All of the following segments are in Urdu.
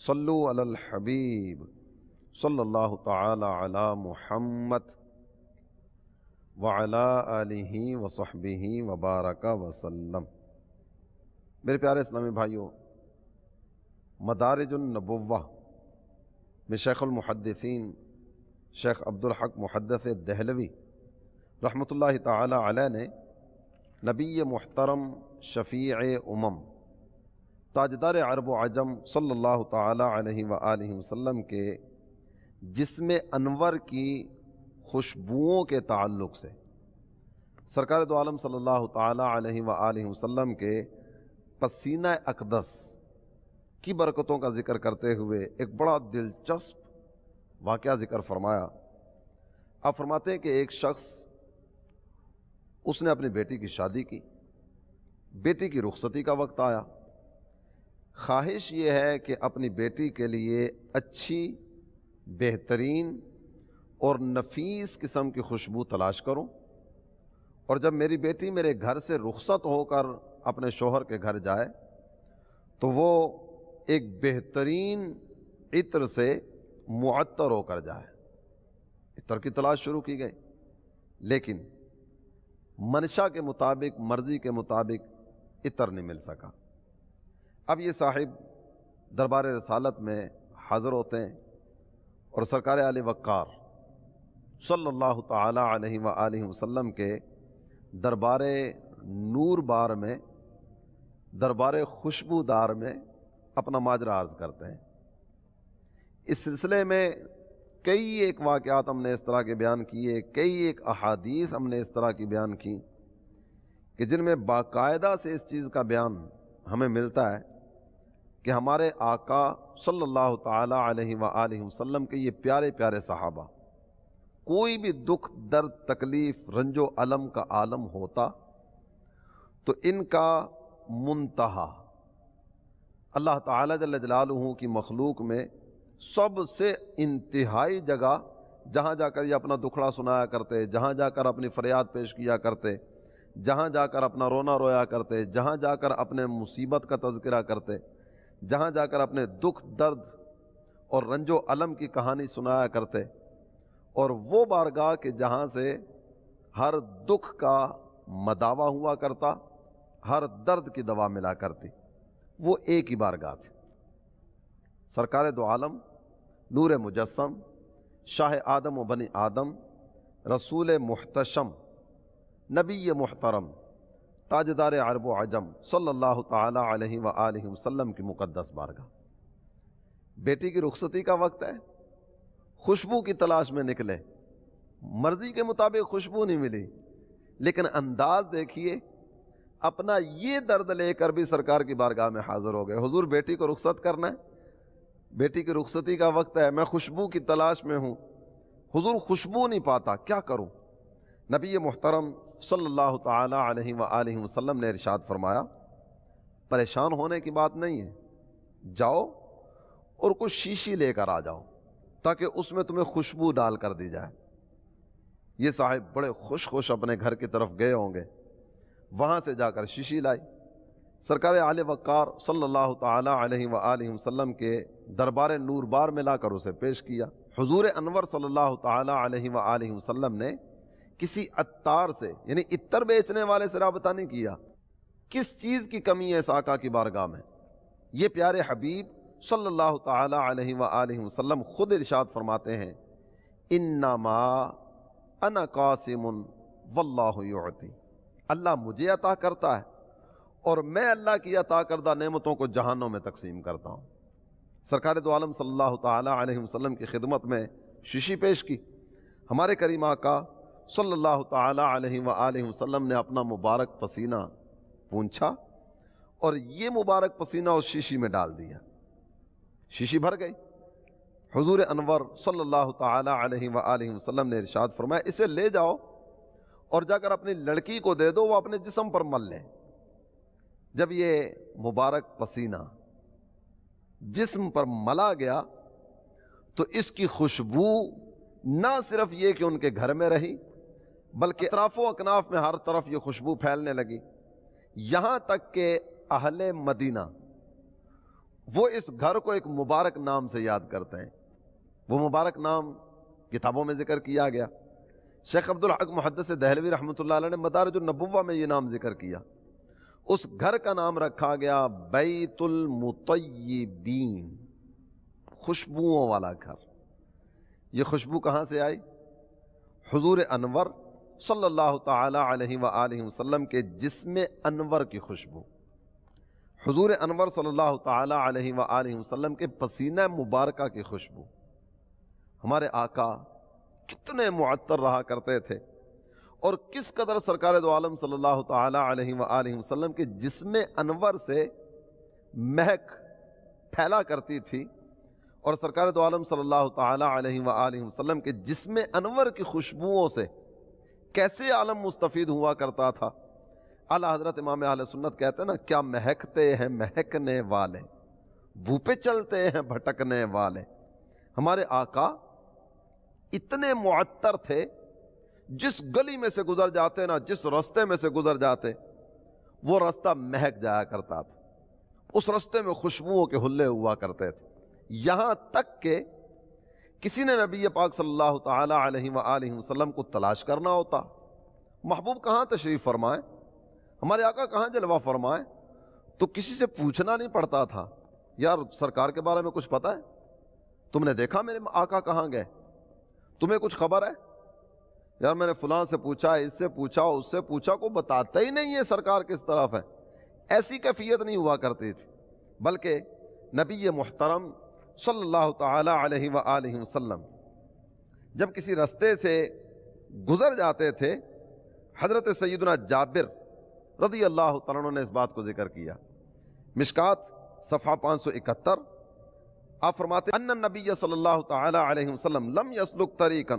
صلو علی الحبیب صلی اللہ تعالی علی محمد وعلی آلہ وصحبہ وبارک وسلم۔ میرے پیارے اسلامی بھائیوں، مدارج النبوہ میں شیخ المحدثین شیخ عبدالحق محدث دہلوی رحمۃ اللہ تعالی علیہ نے نبی محترم شفیع تاجدار عرب و عجم صلی اللہ تعالی علیہ وآلہ وسلم کے جسم انور کی خوشبوؤں کے تعلق سے سرکار دو عالم صلی اللہ تعالی علیہ وآلہ وسلم کے پسینہ اقدس کی برکتوں کا ذکر کرتے ہوئے ایک بڑا دلچسپ واقعہ ذکر فرمایا۔ آپ فرماتے ہیں کہ ایک شخص اس نے اپنی بیٹی کی شادی کی، بیٹی کی رخصتی کا وقت آیا، خواہش یہ ہے کہ اپنی بیٹی کے لیے اچھی، بہترین اور نفیس قسم کی خوشبو تلاش کروں، اور جب میری بیٹی میرے گھر سے رخصت ہو کر اپنے شوہر کے گھر جائے تو وہ ایک بہترین عطر سے معطر ہو کر جائے۔ عطر کی تلاش شروع کی گئی، لیکن منشا کے مطابق، مرضی کے مطابق عطر نہیں مل سکا۔ اب یہ صاحب دربار رسالت میں حاضر ہوتے ہیں اور سرکار علی وقار صلی اللہ تعالی علیہ وآلہ وسلم کے دربار نور بار میں، دربار خوشبودار میں اپنا ماجرا عرض کرتے ہیں۔ اس سلسلے میں کئی ایک واقعات ہم نے اس طرح کے بیان کیے، کئی ایک احادیث ہم نے اس طرح کی بیان کی کہ جن میں باقاعدہ سے اس چیز کا بیان ہمیں ملتا ہے کہ ہمارے آقا صلی اللہ تعالی علیہ وآلہ وسلم کے یہ پیارے پیارے صحابہ کوئی بھی دکھ، درد، تکلیف، رنج و الم کا عالم ہوتا تو ان کا منتہا اللہ تعالی جل جلالہ کی مخلوق میں سب سے انتہائی جگہ، جہاں جا کر یہ اپنا دکھڑا سنایا کرتے، جہاں جا کر اپنی فریاد پیش کیا کرتے، جہاں جا کر اپنا رونا رویا کرتے، جہاں جا کر اپنے مصیبت کا تذکرہ کرتے، جہاں جا کر اپنے دکھ، درد اور رنج و الم کی کہانی سنایا کرتے، اور وہ بارگاہ کہ جہاں سے ہر دکھ کا مداوا ہوا کرتا، ہر درد کی دوا ملا کرتی، وہ ایک ہی بارگاہ تھی۔ سرکار دو عالم، نور مجسم، شاہ آدم و بنی آدم، رسول محتشم، نبی محترم، تاجدار عرب و عجم صلی اللہ تعالی علیہ وآلہ وسلم کی مقدس بارگاہ۔ بیٹی کی رخصتی کا وقت ہے، خوشبو کی تلاش میں نکلے، مرضی کے مطابق خوشبو نہیں ملی، لیکن انداز دیکھیے، اپنا یہ درد لے کر بھی سرکار کی بارگاہ میں حاضر ہو گئے۔ حضور بیٹی کو رخصت کرنا ہے، بیٹی کی رخصتی کا وقت ہے، میں خوشبو کی تلاش میں ہوں، حضور خوشبو نہیں پاتا، کیا کروں؟ نبی محترم صلی اللہ تعالی علیہ وآلہ وسلم نے ارشاد فرمایا، پریشان ہونے کی بات نہیں ہے، جاؤ اور کچھ شیشی لے کر آ جاؤ تاکہ اس میں تمہیں خوشبو ڈال کر دی جائے۔ یہ صاحب بڑے خوش اپنے گھر کی طرف گئے ہوں گے، وہاں سے جا کر شیشی لائی، سرکار علی وقار صلی اللہ تعالی علیہ وآلہ وسلم کے دربار نور بار میں لا کر اسے پیش کیا۔ حضور انور صلی اللہ تعالی علیہ وآلہ وسلم نے کسی عطار سے، یعنی عطر بیچنے والے سے رابطہ نہیں کیا۔ کس چیز کی کمی ہے اس آقا کی بارگاہ میں؟ یہ پیارے حبیب صلی اللہ تعالی علیہ وآلہ وسلم خود ارشاد فرماتے ہیں، انما انا قاسم واللہ یعطی، اللہ مجھے عطا کرتا ہے اور میں اللہ کی عطا کردہ نعمتوں کو جہانوں میں تقسیم کرتا ہوں۔ سرکار دو عالم صلی اللہ تعالی علیہ وسلم کی خدمت میں شیشی پیش کی، ہمارے کریم آقا صلی اللہ تعالی علیہ وآلہ وسلم نے اپنا مبارک پسینہ پونچھا اور یہ مبارک پسینہ اس شیشی میں ڈال دیا، شیشی بھر گئی۔ حضور انور صلی اللہ تعالی علیہ وآلہ وسلم نے ارشاد فرمایا، اسے لے جاؤ اور جا کر اپنی لڑکی کو دے دو، وہ اپنے جسم پر مل لے۔ جب یہ مبارک پسینہ جسم پر ملا گیا تو اس کی خوشبو نہ صرف یہ کہ ان کے گھر میں رہی، بلکہ اطراف و اکناف میں ہر طرف یہ خوشبو پھیلنے لگی، یہاں تک کہ اہل مدینہ وہ اس گھر کو ایک مبارک نام سے یاد کرتے ہیں. وہ مبارک نام کتابوں میں ذکر کیا گیا. شیخ عبدالحق محدث دہلوی رحمۃ اللہ علیہ نے مدارج النبوہ میں یہ نام ذکر کیا. اس گھر کا نام رکھا گیا بیت المطیبین، خوشبوؤں والا گھر. یہ خوشبو کہاں سے آئی؟ حضور انور صلی اللہ تعالی علیہ وآلہ وسلم کے جسم انور کی خوشبو، حضور انور صلی اللہ تعالی علیہ وآلہ وسلم کے پسینہ مبارکہ کی خوشبو. ہمارے آقا کتنے معطر رہا کرتے تھے اور کس قدر سرکار دو عالم صلی اللہ تعالی علیہ وآلہ وسلم کے جسم انور سے مہک پھیلا کرتی تھی، اور سرکار دو عالم صلی اللہ تعالی علیہ وآلہ وسلم کے جسم انور کی خوشبوؤں سے کیسے عالم مستفید ہوا کرتا تھا. اعلیٰ حضرت امام اہل سنت کہتے ہیں نا، کیا مہکتے ہیں مہکنے والے، بو پہ چلتے ہیں بھٹکنے والے. ہمارے آقا اتنے معطر تھے، جس گلی میں سے گزر جاتے نا، جس رستے میں سے گزر جاتے، وہ رستہ مہک جایا کرتا تھا. اس رستے میں خوشبوؤں کے حلے ہوا کرتے تھے، یہاں تک کہ کسی نے نبی پاک صلی اللہ تعالی علیہ وآلہ وسلم کو تلاش کرنا ہوتا، محبوب کہاں تشریف فرمائے، ہمارے آقا کہاں جلوہ فرمائے، تو کسی سے پوچھنا نہیں پڑتا تھا، یار سرکار کے بارے میں کچھ پتہ ہے، تم نے دیکھا میرے آقا کہاں گئے، تمہیں کچھ خبر ہے؟ یار میں نے فلاں سے پوچھا، اس سے پوچھا، اس سے پوچھا، کو بتاتا ہی نہیں ہے سرکار کس طرف ہے. ایسی کیفیت نہیں ہوا کرتی تھی، بلکہ نبی محترم صلی اللہ تعالی علیہ وآلہ وسلم جب کسی رستے سے گزر جاتے تھے، حضرت سیدنا جابر رضی اللہ تعالیٰ عنہ نے اس بات کو ذکر کیا. مشکات صفحہ 571 آپ فرماتے ان النبی صلی اللہ تعالی علیہ وسلم لم يسلک طریقا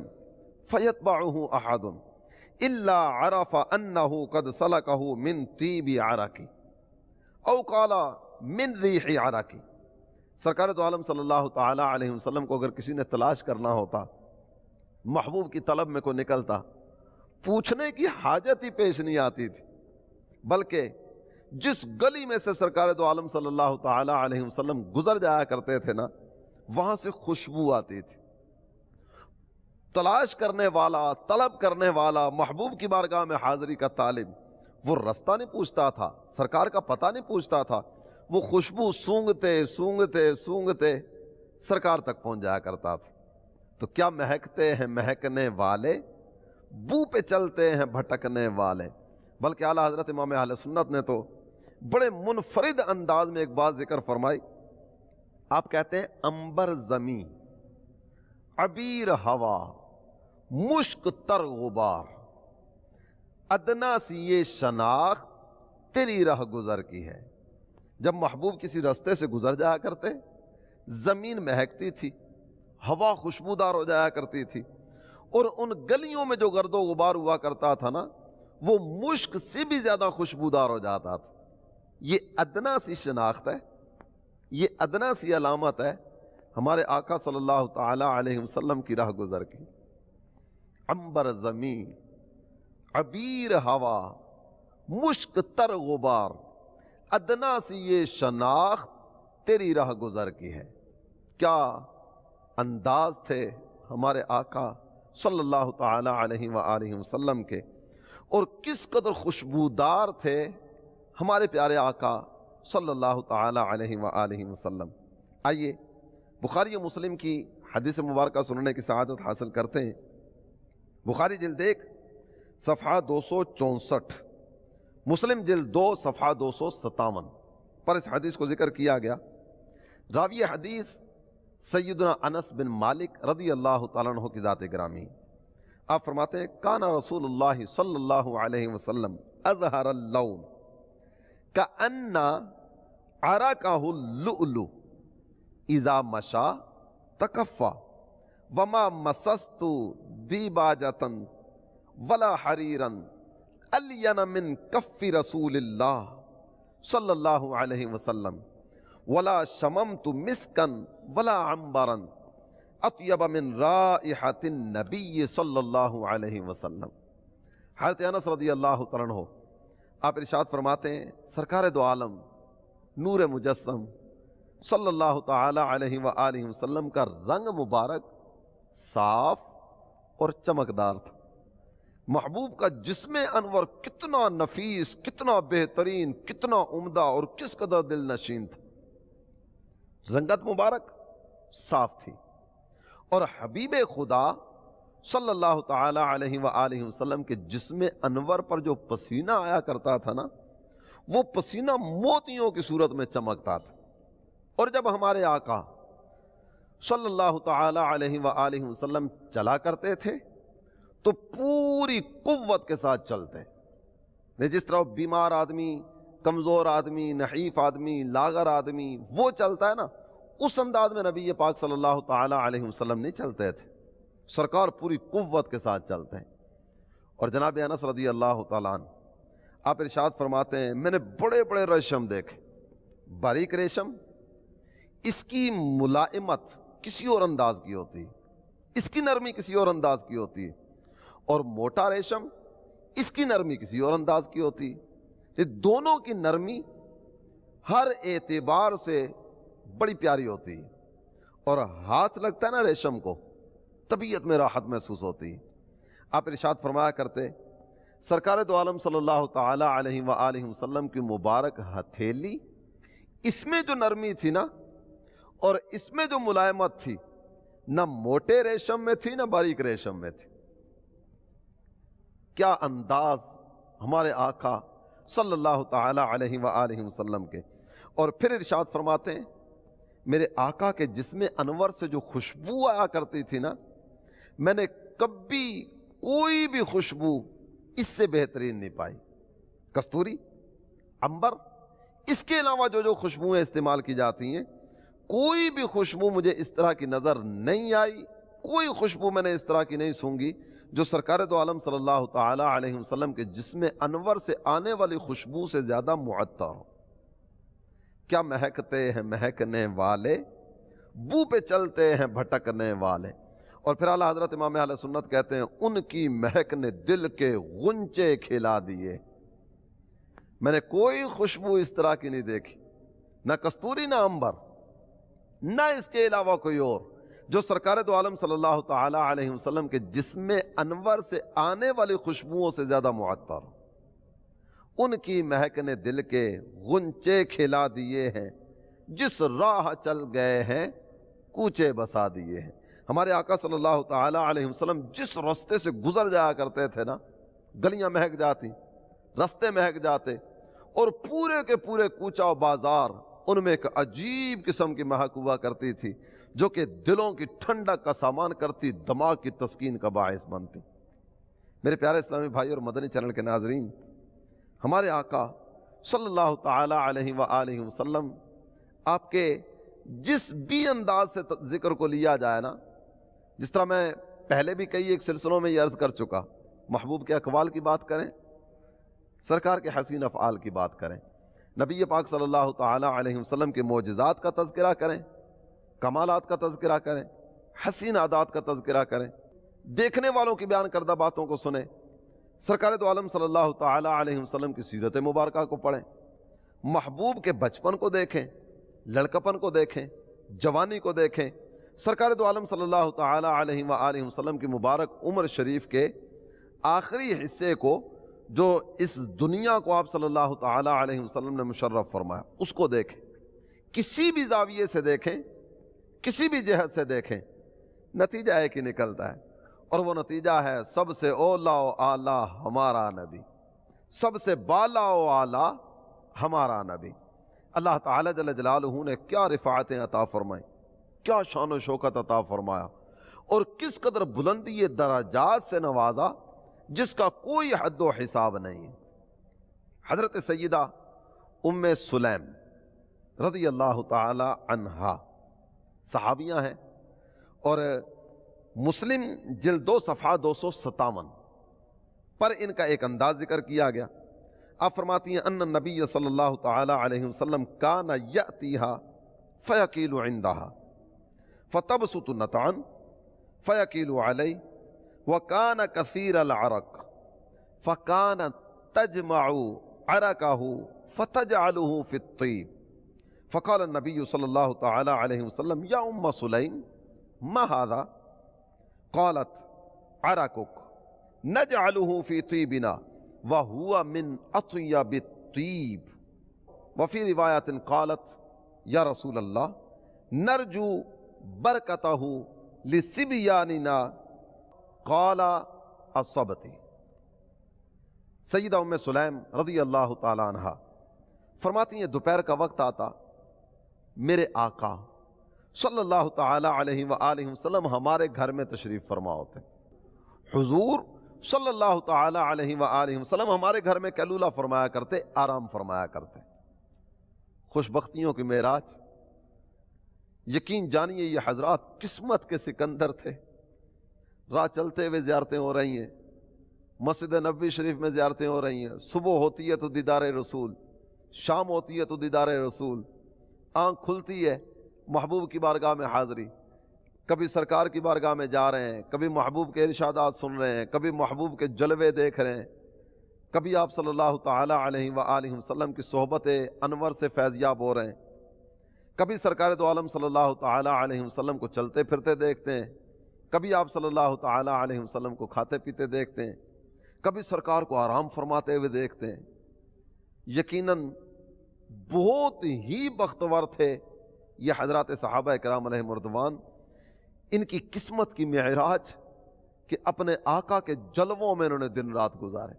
فیتبعہ احد الا عرف انہ قد سلکہ من طیب عرقی او قال من ریح عرقی. سرکار دو عالم صلی اللہ تعالی علیہ وسلم کو اگر کسی نے تلاش کرنا ہوتا، محبوب کی طلب میں کو نکلتا، پوچھنے کی حاجت ہی پیش نہیں آتی تھی، بلکہ جس گلی میں سے سرکار دو عالم صلی اللہ تعالی علیہ وسلم گزر جایا کرتے تھے نا، وہاں سے خوشبو آتی تھی. تلاش کرنے والا، طلب کرنے والا، محبوب کی بارگاہ میں حاضری کا طالب، وہ رستہ نہیں پوچھتا تھا، سرکار کا پتہ نہیں پوچھتا تھا، وہ خوشبو سونگتے سونگتے سونگتے سرکار تک پہنچ جایا کرتا تھا. تو کیا مہکتے ہیں مہکنے والے، بو پہ چلتے ہیں بھٹکنے والے. بلکہ اعلیٰ حضرت امام اہل سنت نے تو بڑے منفرد انداز میں ایک بات ذکر فرمائی. آپ کہتے ہیں امبر زمیں، عبیر ہوا، مشک تر غبار، ادنا سی یہ شناخت تیری راہ گزر کی ہے. جب محبوب کسی رستے سے گزر جایا کرتے، زمین مہکتی تھی، ہوا خوشبودار ہو جایا کرتی تھی، اور ان گلیوں میں جو گرد و غبار ہوا کرتا تھا نا، وہ مشک سے بھی زیادہ خوشبودار ہو جاتا تھا. یہ ادنا سی شناخت ہے، یہ ادنا سی علامت ہے ہمارے آقا صلی اللہ تعالی علیہ وسلم کی راہ گزر کی. عنبر زمین، عبیر ہوا، مشک تر غبار، ادنا سی یہ شناخت تیری راہ گزر کی ہے. کیا انداز تھے ہمارے آقا صلی اللہ تعالی علیہ وآلہ وسلم کے، اور کس قدر خوشبودار تھے ہمارے پیارے آقا صلی اللہ تعالی علیہ وآلہ وسلم. آئیے بخاری و مسلم کی حدیث مبارکہ سننے کی سعادت حاصل کرتے ہیں. بخاری جلد 1 صفحہ 264، مسلم جلد 2 صفحہ 257 پر اس حدیث کو ذکر کیا گیا. راوی حدیث سیدنا انس بن مالک رضی اللہ تعالیٰ عنہ کی ذات گرامی. آپ فرماتے ہیں کان رسول اللہ صلی اللہ علیہ وسلم ازہر اللون کأن عرقہ اللؤلؤ اذا مشا تکفا وما مسست دیباجتا ولا حریرا الین من کف رسول اللہ صلی اللہ علیہ وسلم ولا شممت مسکا ولا عنبرا اطیب من رائحۃ النبی صلی اللہ علیہ وسلم. حضرت انس رضی اللہ تعالیٰ عنہ آپ ارشاد فرماتے ہیں سرکار دو عالم نور مجسم صلی اللہ تعالی علیہ وآلہ وسلم کا رنگ مبارک صاف اور چمکدار تھا۔ محبوب کا جسم انور کتنا نفیس، کتنا بہترین، کتنا عمدہ اور کس قدر دل نشین تھا۔ رنگت مبارک صاف تھی، اور حبیب خدا صلی اللہ تعالی علیہ وآلہ وسلم کے جسم انور پر جو پسینہ آیا کرتا تھا نا، وہ پسینہ موتیوں کی صورت میں چمکتا تھا۔ اور جب ہمارے آقا صلی اللہ تعالی علیہ وآلہ وسلم چلا کرتے تھے تو پوری قوت کے ساتھ چلتے، جس طرح بیمار آدمی، کمزور آدمی، نحیف آدمی، لاغر آدمی وہ چلتا ہے نا، اس انداز میں نبی پاک صلی اللہ تعالی علیہ وسلم نہیں چلتے تھے، سرکار پوری قوت کے ساتھ چلتے ہیں۔ اور جناب انس رضی اللہ تعالیٰ عنہ آپ ارشاد فرماتے ہیں، میں نے بڑے بڑے ریشم دیکھے، باریک ریشم، اس کی ملائمت کسی اور انداز کی ہوتی، اس کی نرمی کسی اور انداز کی ہوتی، اور موٹا ریشم اس کی نرمی کسی اور انداز کی ہوتی۔ یہ دونوں کی نرمی ہر اعتبار سے بڑی پیاری ہوتی، اور ہاتھ لگتا ہے نا ریشم کو، طبیعت میں راحت محسوس ہوتی۔ آپ ارشاد فرمایا کرتے، سرکار دو عالم صلی اللہ تعالی علیہ وآلہ وسلم کی مبارک ہتھیلی، اس میں جو نرمی تھی نا اور اس میں جو ملائمت تھی، نہ موٹے ریشم میں تھی نہ باریک ریشم میں تھی۔ کیا انداز ہمارے آقا صلی اللہ تعالی علیہ وآلہ وسلم کے۔ اور پھر ارشاد فرماتے ہیں، میرے آقا کے جسم انور سے جو خوشبو آیا کرتی تھی نا، میں نے کبھی کوئی بھی خوشبو اس سے بہترین نہیں پائی۔ کستوری، عنبر، اس کے علاوہ جو جو خوشبوئیں استعمال کی جاتی ہیں، کوئی بھی خوشبو مجھے اس طرح کی نظر نہیں آئی، کوئی خوشبو میں نے اس طرح کی نہیں سونگی جو سرکار دو عالم صلی اللہ تعالی علیہ وسلم کے جسم انور سے آنے والی خوشبو سے زیادہ معطر ہو۔ کیا مہکتے ہیں مہکنے والے، بو پہ چلتے ہیں بھٹکنے والے۔ اور پھر اعلیٰ حضرت امام اہل سنت کہتے ہیں، ان کی مہک نے دل کے غنچے کھلا دیے۔ میں نے کوئی خوشبو اس طرح کی نہیں دیکھی، نہ کستوری نہ عنبر، نہ اس کے علاوہ کوئی اور، جو سرکار دو عالم صلی اللہ تعالی علیہ وسلم کے جسم انور سے آنے والی خوشبوؤں سے زیادہ معطر۔ ان کی مہک نے دل کے غنچے کھلا دیے ہیں، جس راہ چل گئے ہیں کوچے بسا دیے ہیں۔ ہمارے آقا صلی اللہ تعالی علیہ وسلم جس رستے سے گزر جایا کرتے تھے نا، گلیاں مہک جاتی، رستے مہک جاتے، اور پورے کے پورے کوچہ و بازار ان میں ایک عجیب قسم کی مہک ہوا کرتی تھی، جو کہ دلوں کی ٹھنڈک کا سامان کرتی، دماغ کی تسکین کا باعث بنتی۔ میرے پیارے اسلامی بھائی اور مدنی چینل کے ناظرین، ہمارے آقا صلی اللہ تعالی علیہ وآلہ وسلم، آپ کے جس بھی انداز سے ذکر کو لیا جائے نا، جس طرح میں پہلے بھی کئی ایک سلسلوں میں یہ عرض کر چکا، محبوب کے اقوال کی بات کریں، سرکار کے حسین افعال کی بات کریں، نبی پاک صلی اللہ تعالی علیہ وسلم کے معجزات کا تذکرہ کریں، کمالات کا تذکرہ کریں، حسین عادات کا تذکرہ کریں، دیکھنے والوں کی بیان کردہ باتوں کو سنیں، سرکار دو عالم صلی اللہ تعالی علیہ وسلم کی سیرت مبارکہ کو پڑھیں، محبوب کے بچپن کو دیکھیں، لڑکپن کو دیکھیں، جوانی کو دیکھیں، سرکار دو عالم صلی اللہ تعالی علیہ وآلہ وسلم کی مبارک عمر شریف کے آخری حصے کو، جو اس دنیا کو آپ صلی اللہ تعالی علیہ وسلم نے مشرف فرمایا، اس کو دیکھیں، کسی بھی زاویے سے دیکھیں، کسی بھی جہت سے دیکھیں، نتیجہ ایک ہی نکلتا ہے، اور وہ نتیجہ ہے سب سے اولا و اعلیٰ ہمارا نبی، سب سے بالا و اعلیٰ ہمارا نبی۔ اللہ تعالیٰ جل جلالہ نے کیا رفاعتیں عطا فرمائیں، کیا شان و شوکت عطا فرمایا، اور کس قدر بلندی درجات سے نوازا جس کا کوئی حد و حساب نہیں ہے۔ حضرت سیدہ ام سلیم رضی اللہ تعالی عنہا صحابیاں ہیں، اور مسلم جلد 2 صفحہ 257 پر ان کا ایک انداز ذکر کیا گیا۔ آپ فرماتی ہیں، ان النبی صلی اللہ تعالی علیہ وسلم کان یأتیہا فیقیل عندہا فتبسط نطعا فیقیل علیہ وکان کثیر العرق فکان تجمع عرقہ فتجعلہ فی الطیب فقال النبی صلی اللہ تعالی علیہ وسلم یا ام سلیم ما هذا قالت عرقک نجعله فی طیبنا وهو من اطیب الطیب وفی روایت قالت یا رسول اللہ نرجو برکتہ لصبیاننا قال اصبتی۔ سیدہ ام سلیم رضی اللہ تعالی عنہ فرماتی ہیں دوپہر کا وقت آتا، میرے آقا صلی اللہ تعالی علیہ وآلہ وسلم ہمارے گھر میں تشریف فرما ہوتے، حضور صلی اللہ تعالی علیہ وآلہ وسلم ہمارے گھر میں کیلولہ فرمایا کرتے، آرام فرمایا کرتے۔ خوش بختیوں کی معراج، یقین جانیے یہ حضرات قسمت کے سکندر تھے۔ راہ چلتے ہوئے زیارتیں ہو رہی ہیں، مسجد نبوی شریف میں زیارتیں ہو رہی ہیں، صبح ہوتی ہے تو دیدار رسول، شام ہوتی ہے تو دیدار رسول، آنکھ کھلتی ہے محبوب کی بارگاہ میں حاضری، کبھی سرکار کی بارگاہ میں جا رہے ہیں، کبھی محبوب کے ارشادات سن رہے ہیں، کبھی محبوب کے جلوے دیکھ رہے ہیں، کبھی آپ صلی اللہ تعالی علیہ وآلہ وسلم کی صحبت انور سے فیضیاب ہو رہے ہیں، کبھی سرکار دو عالم صلی اللہ تعالی علیہ وسلم کو چلتے پھرتے دیکھتے ہیں، کبھی آپ صلی اللہ تعالی علیہ وسلم کو کھاتے پیتے دیکھتے ہیں، کبھی سرکار کو آرام فرماتے ہوئے دیکھتے ہیں۔ یقیناً بہت ہی بختور تھے یہ حضرات صحابہ کرام علیہم رضوان، ان کی قسمت کی معراج کہ اپنے آقا کے جلووں میں انہوں نے دن رات گزارے۔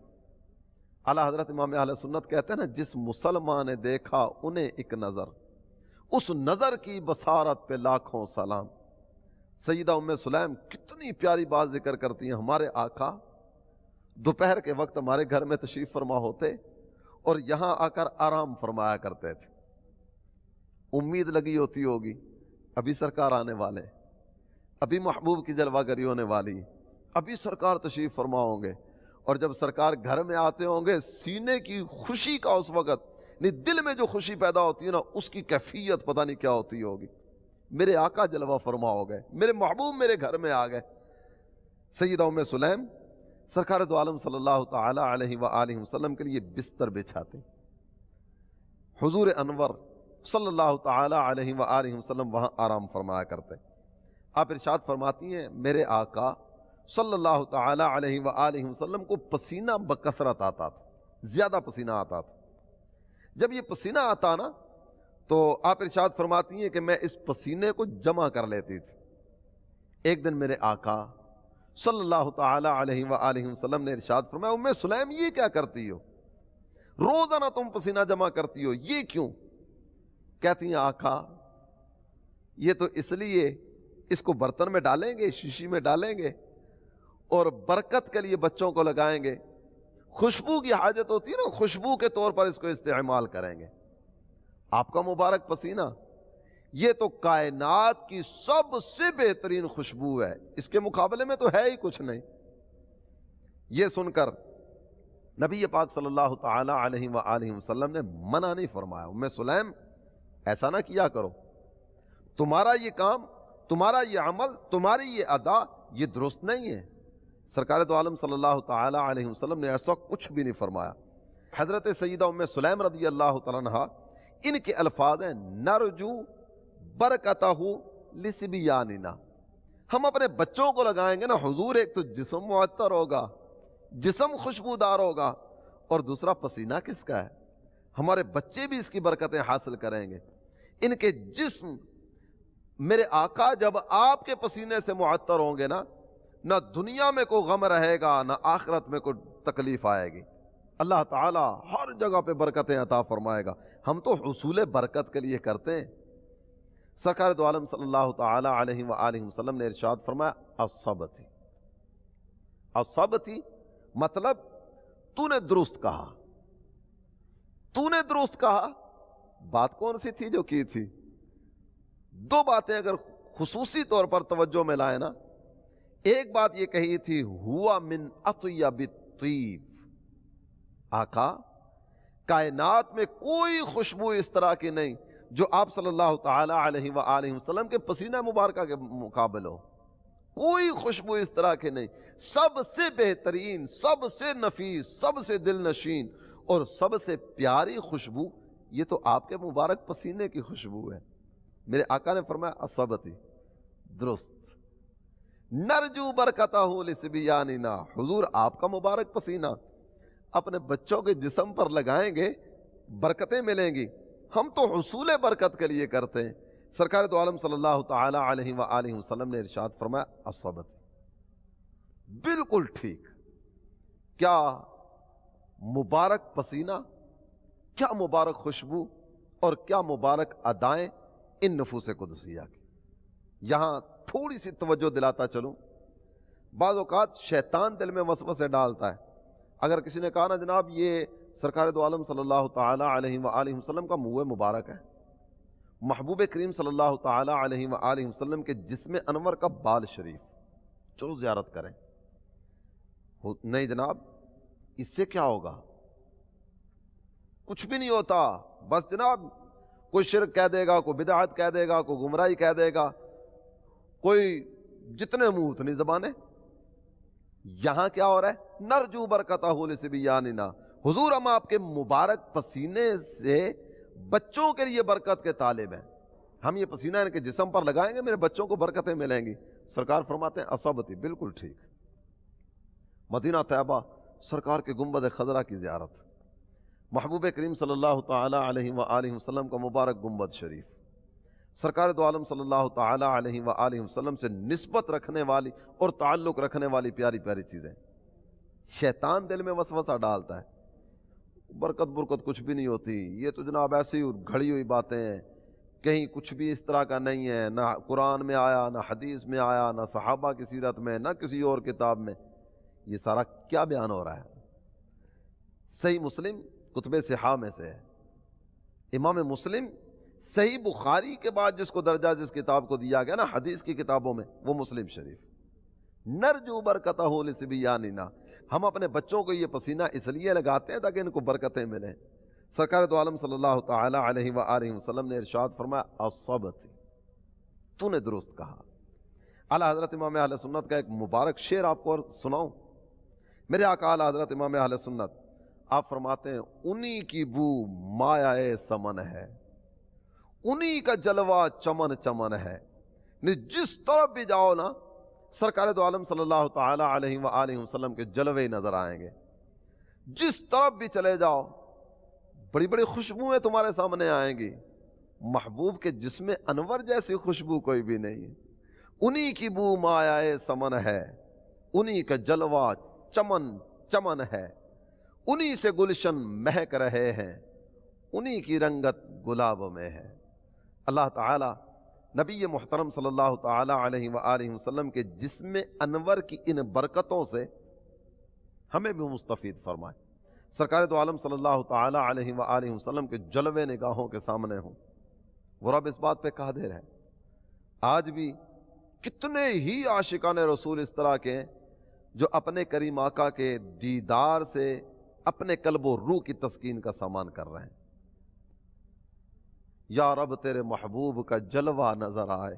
اعلیٰ حضرت امام اہل سنت کہتے ہیں نا، جس مسلمان نے دیکھا انہیں ایک نظر، اس نظر کی بصارت پہ لاکھوں سلام۔ سیدہ ام سلیم کتنی پیاری بات ذکر کرتی ہیں، ہمارے آقا دوپہر کے وقت ہمارے گھر میں تشریف فرما ہوتے اور یہاں آ کر آرام فرمایا کرتے تھے۔ امید لگی ہوتی ہوگی ابھی سرکار آنے والے، ابھی محبوب کی جلوہ گری ہونے والی، ابھی سرکار تشریف فرما ہوں گے، اور جب سرکار گھر میں آتے ہوں گے سینے کی خوشی کا اس وقت، دل میں جو خوشی پیدا ہوتی ہے نا، اس کی کیفیت پتہ نہیں کیا ہوتی ہوگی۔ میرے آقا جلوہ فرما ہو گئے، میرے محبوب میرے گھر میں آ گئے۔ سیدہ ام سلیم سرکار دو عالم صلی اللہ تعالی علیہ وآلہ وسلم کے لیے بستر بچھاتے، حضور انور صلی اللہ تعالی علیہ وآلہ وسلم وہاں آرام فرمایا کرتے۔ آپ ارشاد فرماتی ہیں میرے آقا صلی اللہ تعالی علیہ وآلہ وسلم کو پسینہ بکثرت آتا تھا، زیادہ پسینہ آتا تھا۔ جب یہ پسینہ آتا نا تو آپ ارشاد فرماتی ہیں کہ میں اس پسینے کو جمع کر لیتی تھی۔ ایک دن میرے آقا صلی اللہ تعالی علیہ وآلہ وسلم نے ارشاد فرمایا ام سلیم یہ کیا کرتی ہو، روزانہ تم پسینہ جمع کرتی ہو، یہ کیوں؟ کہتی ہیں آقا یہ تو اس لیے اس کو برتن میں ڈالیں گے، شیشی میں ڈالیں گے اور برکت کے لیے بچوں کو لگائیں گے، خوشبو کی حاجت ہوتی ہے نا، خوشبو کے طور پر اس کو استعمال کریں گے۔ آپ کا مبارک پسینہ یہ تو کائنات کی سب سے بہترین خوشبو ہے، اس کے مقابلے میں تو ہے ہی کچھ نہیں۔ یہ سن کر نبی پاک صلی اللہ تعالی علیہ وآلہ وسلم نے منع نہیں فرمایا، ام سلیم ایسا نہ کیا کرو، تمہارا یہ کام، تمہارا یہ عمل، تمہاری یہ ادا یہ درست نہیں ہے۔ سرکار دو عالم صلی اللہ تعالی علیہ وسلم نے ایسا کچھ بھی نہیں فرمایا۔ حضرت سیدہ ام سلیم رضی اللہ تعالیٰ عنہ ان کے الفاظ ہیں نرجو برکتہ لصبیاننا، ہم اپنے بچوں کو لگائیں گے نا حضور، ایک تو جسم معطر ہوگا، جسم خوشبودار ہوگا، اور دوسرا پسینہ کس کا ہے، ہمارے بچے بھی اس کی برکتیں حاصل کریں گے۔ ان کے جسم میرے آقا جب آپ کے پسینے سے معطر ہوں گے نا، نہ دنیا میں کوئی غم رہے گا نہ آخرت میں کوئی تکلیف آئے گی، اللہ تعالیٰ ہر جگہ پہ برکتیں عطا فرمائے گا۔ ہم تو حصول برکت کے لیے کرتے ہیں۔ سرکار دو عالم صلی اللہ تعالی علیہ وآلہ وسلم نے ارشاد فرمایا اصبتی، اصبتی مطلب تو نے درست کہا، تو نے درست کہا۔ بات کون سی تھی جو کی تھی؟ دو باتیں اگر خصوصی طور پر توجہ میں لائے نا، ایک بات یہ کہی تھی ہوا من اطیب الطیب، آقا کائنات میں کوئی خوشبو اس طرح کی نہیں جو آپ صلی اللہ تعالی علیہ وآلہ وسلم کے پسینہ مبارکہ کے مقابل ہو، کوئی خوشبو اس طرح کی نہیں، سب سے بہترین، سب سے نفیس، سب سے دل نشین اور سب سے پیاری خوشبو یہ تو آپ کے مبارک پسینے کی خوشبو ہے۔ میرے آقا نے فرمایا اصابتی، درست، نرجو برکتہ لسبیاننا، حضور آپ کا مبارک پسینہ اپنے بچوں کے جسم پر لگائیں گے برکتیں ملیں گی، ہم تو حصول برکت کے لیے کرتے ہیں۔ سرکار دو عالم صلی اللہ تعالی علیہ وآلہ وسلم نے ارشاد فرمایا اصابتی، بالکل ٹھیک، کیا مبارک پسینہ، کیا مبارک خوشبو اور کیا مبارک ادائیں ان نفوس قدسیہ کی۔ یہاں تھوڑی سی توجہ دلاتا چلوں، بعض اوقات شیطان دل میں وسوسے ڈالتا ہے۔ اگر کسی نے کہا نا جناب یہ سرکار دو عالم صلی اللہ تعالی علیہ وآلہ وسلم کا منہ مبارک ہے، محبوب کریم صلی اللہ تعالی علیہ وآلہ وسلم کے جسم انور کا بال شریف، چلو زیارت کریں۔ نہیں جناب، اس سے کیا ہوگا؟ کچھ بھی نہیں ہوتا، بس جناب کوئی شرک کہہ دے گا، کوئی بدعت کہہ دے گا، کوئی گمراہی کہہ دے گا، کوئی جتنے منہ اتنی زبانیں۔ یہاں کیا ہو رہا ہے؟ نرجو برکتہ لسبیاننا، حضور ہم آپ کے مبارک پسینے سے بچوں کے لیے برکت کے طالب ہیں، ہم یہ پسینہ ان کے جسم پر لگائیں گے، میرے بچوں کو برکتیں ملیں گی۔ سرکار فرماتے ہیں اصابتی، بالکل ٹھیک۔ مدینہ طیبہ سرکار کے گنبد خضرا کی زیارت، محبوب کریم صلی اللہ تعالی علیہ وآلہ وسلم کا مبارک گنبد شریف، سرکار دو عالم صلی اللہ تعالی علیہ وآلہ وسلم سے نسبت رکھنے والی اور تعلق رکھنے والی پیاری پیاری چیزیں۔ شیطان دل میں وسوسہ ڈالتا ہے، برکت کچھ بھی نہیں ہوتی، یہ تو جناب ایسی گھڑی ہوئی باتیں ہیں، کہیں کچھ بھی اس طرح کا نہیں ہے، نہ قرآن میں آیا، نہ حدیث میں آیا، نہ صحابہ کی سیرت میں، نہ کسی اور کتاب میں۔ یہ سارا کیا بیان ہو رہا ہے؟ صحیح مسلم کتب صحاح میں سے ہے، امام مسلم صحیح بخاری کے بعد جس کو درجہ جس کتاب کو دیا گیا نا حدیث کی کتابوں میں، وہ مسلم شریف۔ نرجو برکتہ لسبیاننا، ہم اپنے بچوں کو یہ پسینہ اس لیے لگاتے ہیں تاکہ ان کو برکتیں ملیں۔ سرکار دو عالم صلی اللہ تعالی علیہ وآلہ وسلم نے ارشاد فرمایا اصابتی، تو نے درست کہا۔ اعلیٰ حضرت امام اہل سنت کا ایک مبارک شعر آپ کو اور سناؤں۔ میرے آقا اعلیٰ حضرت امام اہل سنت آپ فرماتے ہیں انہی کی بو مایہ سمن ہے، انہی کا جلوہ چمن چمن ہے۔ جس طرف بھی جاؤ نا سرکار دو عالم صلی اللہ تعالی علیہ وآلہ وسلم کے جلوے نظر آئیں گے، جس طرف بھی چلے جاؤ بڑی بڑی خوشبوئیں تمہارے سامنے آئیں گی، محبوب کے جسم انور جیسی خوشبو کوئی بھی نہیں ہے۔ انہی کی بو مایہ سمن ہے، انہی کا جلوہ چمن چمن ہے، انہی سے گلشن مہک رہے ہیں، انہی کی رنگت گلاب میں ہے۔ اللہ تعالی نبی محترم صلی اللہ تعالی علیہ وآلہ وسلم کے جسم انور کی ان برکتوں سے ہمیں بھی مستفید فرمائے۔ سرکار دو عالم صلی اللہ تعالی علیہ وآلہ وسلم کے جلوے نگاہوں کے سامنے ہوں، وہ رب اس بات پہ قادر ہے۔ آج بھی کتنے ہی عاشقان رسول اس طرح کے ہیں جو اپنے کریم آقا کے دیدار سے اپنے قلب و روح کی تسکین کا سامان کر رہے ہیں۔ یا رب تیرے محبوب کا جلوہ نظر آئے،